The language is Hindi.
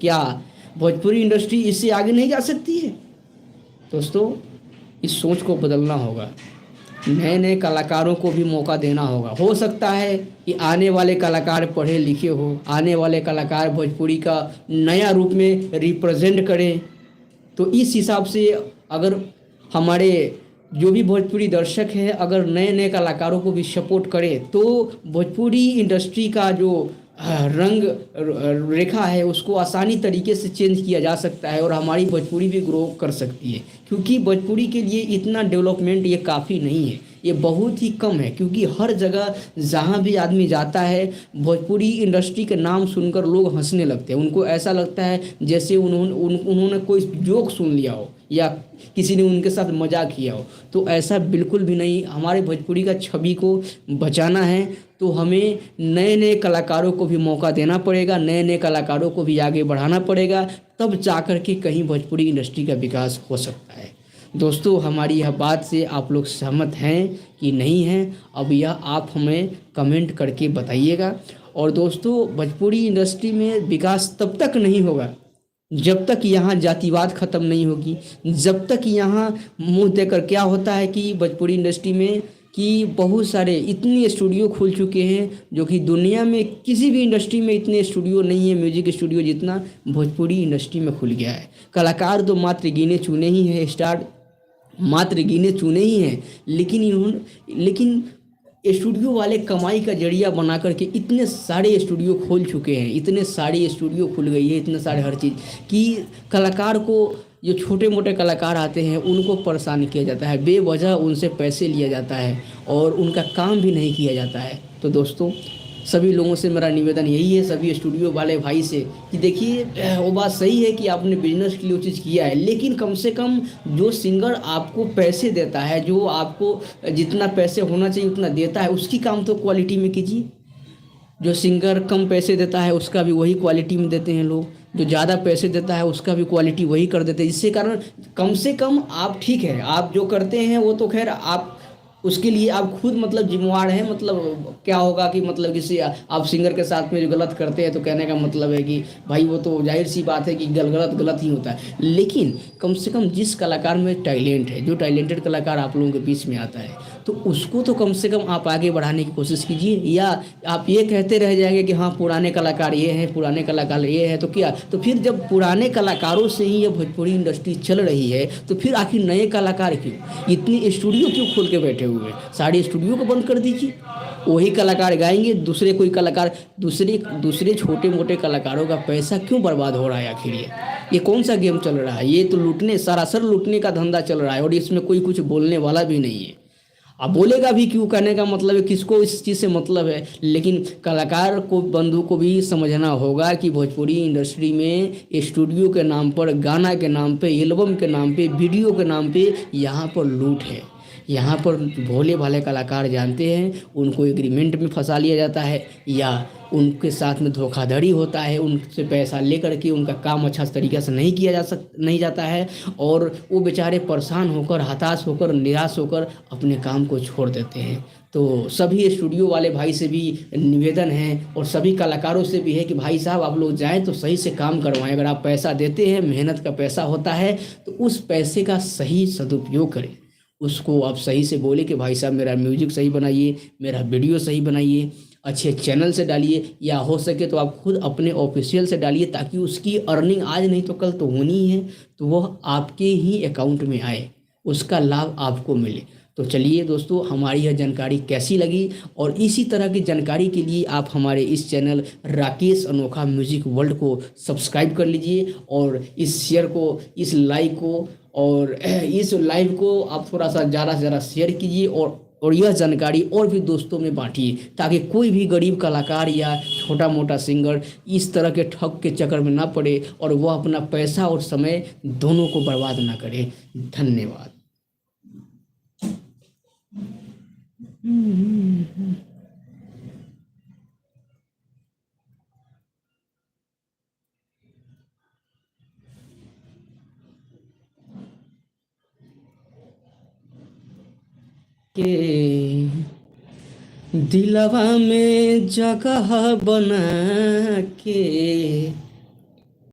क्या भोजपुरी इंडस्ट्री इससे आगे नहीं जा सकती है? दोस्तों, इस सोच को बदलना होगा। नए नए कलाकारों को भी मौका देना होगा। हो सकता है कि आने वाले कलाकार पढ़े लिखे हो, आने वाले कलाकार भोजपुरी का नया रूप में रिप्रेजेंट करें। तो इस हिसाब से अगर हमारे जो भी भोजपुरी दर्शक हैं अगर नए नए कलाकारों को भी सपोर्ट करें तो भोजपुरी इंडस्ट्री का जो रंग रेखा है उसको आसानी तरीके से चेंज किया जा सकता है और हमारी भोजपुरी भी ग्रो कर सकती है। क्योंकि भोजपुरी के लिए इतना डेवलपमेंट ये काफ़ी नहीं है, ये बहुत ही कम है। क्योंकि हर जगह जहाँ भी आदमी जाता है भोजपुरी इंडस्ट्री के नाम सुनकर लोग हंसने लगते हैं। उनको ऐसा लगता है जैसे उन्होंने कोई जोक सुन लिया हो या किसी ने उनके साथ मजाक किया हो। तो ऐसा बिल्कुल भी नहीं। हमारे भोजपुरी का छवि को बचाना है तो हमें नए नए कलाकारों को भी मौका देना पड़ेगा, नए नए कलाकारों को भी आगे बढ़ाना पड़ेगा, तब जाकर के कहीं भोजपुरी इंडस्ट्री का विकास हो सकता है। दोस्तों, हमारी यह बात से आप लोग सहमत हैं कि नहीं हैं? अब यह आप हमें कमेंट करके बताइएगा। और दोस्तों, भोजपुरी इंडस्ट्री में विकास तब तक नहीं होगा जब तक यहाँ जातिवाद ख़त्म नहीं होगी, जब तक यहाँ मुंह देकर क्या होता है कि भोजपुरी इंडस्ट्री में कि बहुत सारे इतने स्टूडियो खुल चुके हैं जो कि दुनिया में किसी भी इंडस्ट्री में इतने स्टूडियो नहीं है म्यूजिक स्टूडियो जितना भोजपुरी इंडस्ट्री में खुल गया है। कलाकार तो मात्र गिने चुने ही हैं, स्टार मात्र गिने चुने ही हैं, लेकिन स्टूडियो वाले कमाई का जरिया बना करके इतने सारे स्टूडियो खोल चुके हैं, इतने सारे स्टूडियो खुल गई है, इतने सारे हर चीज़ कि कलाकार को जो छोटे मोटे कलाकार आते हैं उनको परेशान किया जाता है, बेवजह उनसे पैसे लिया जाता है और उनका काम भी नहीं किया जाता है। तो दोस्तों, सभी लोगों से मेरा निवेदन यही है, सभी स्टूडियो वाले भाई से, कि देखिए वो बात सही है कि आपने बिजनेस के लिए वो चीज़ किया है, लेकिन कम से कम जो सिंगर आपको पैसे देता है, जो आपको जितना पैसे होना चाहिए उतना देता है, उसकी काम तो क्वालिटी में कीजिए। जो सिंगर कम पैसे देता है उसका भी वही क्वालिटी में देते हैं लोग, जो ज़्यादा पैसे देता है उसका भी क्वालिटी वही कर देते हैं। इससे कारण कम से कम आप ठीक है, आप जो करते हैं वो तो खैर आप उसके लिए आप खुद मतलब जिम्मेवार हैं। मतलब क्या होगा कि मतलब किसी आप सिंगर के साथ में जो गलत करते हैं तो कहने का मतलब है कि भाई वो तो जाहिर सी बात है कि गलत ही होता है। लेकिन कम से कम जिस कलाकार में टैलेंट है, जो टैलेंटेड कलाकार आप लोगों के बीच में आता है, तो उसको तो कम से कम आप आगे बढ़ाने की कोशिश कीजिए। या आप ये कहते रह जाएंगे कि हाँ पुराने कलाकार ये हैं, पुराने कलाकार ये है, तो क्या, तो फिर जब पुराने कलाकारों से ही ये भोजपुरी इंडस्ट्री चल रही है तो फिर आखिर नए कलाकार क्यों, इतनी स्टूडियो क्यों खोल के बैठे हुए? सारे स्टूडियो को बंद कर दीजिए, वही कलाकार गाएंगे, दूसरे कोई कलाकार दूसरे छोटे मोटे कलाकारों का पैसा क्यों बर्बाद हो रहा है? आखिर ये कौन सा गेम चल रहा है? ये तो लूटने, सरासर लूटने का धंधा चल रहा है और इसमें कोई कुछ बोलने वाला भी नहीं है। अब बोलेगा भी क्यों, कहने का मतलब है किसको इस चीज़ से मतलब है। लेकिन कलाकार को, बंधु को भी समझना होगा कि भोजपुरी इंडस्ट्री में स्टूडियो के नाम पर, गाना के नाम पे, एल्बम के नाम पे, वीडियो के नाम पे यहाँ पर लूट है। यहाँ पर भोले भाले कलाकार जानते हैं, उनको एग्रीमेंट में फंसा लिया जाता है या उनके साथ में धोखाधड़ी होता है, उनसे पैसा लेकर के उनका काम अच्छा तरीके से नहीं जाता है और वो बेचारे परेशान होकर, हताश होकर, निराश होकर अपने काम को छोड़ देते हैं। तो सभी स्टूडियो वाले भाई से भी निवेदन है और सभी कलाकारों से भी है कि भाई साहब आप लोग जाएं तो सही से काम करवाएं। अगर आप पैसा देते हैं, मेहनत का पैसा होता है, तो उस पैसे का सही सदुपयोग करें। उसको आप सही से बोले कि भाई साहब मेरा म्यूजिक सही बनाइए, मेरा वीडियो सही बनाइए, अच्छे चैनल से डालिए, या हो सके तो आप खुद अपने ऑफिशियल से डालिए, ताकि उसकी अर्निंग आज नहीं तो कल तो होनी ही है, तो वह आपके ही अकाउंट में आए, उसका लाभ आपको मिले। तो चलिए दोस्तों, हमारी यह जानकारी कैसी लगी, और इसी तरह की जानकारी के लिए आप हमारे इस चैनल राकेश अनोखा म्यूजिक वर्ल्ड को सब्सक्राइब कर लीजिए और इस शेयर को, इस लाइक को और इस लाइव को आप थोड़ा सा ज़्यादा से ज़्यादा शेयर कीजिए और यह जानकारी और भी दोस्तों में बांटिए, ताकि कोई भी गरीब कलाकार या छोटा मोटा सिंगर इस तरह के ठग के चक्कर में ना पड़े और वह अपना पैसा और समय दोनों को बर्बाद ना करे। धन्यवाद। के दिलवा में जगह बना के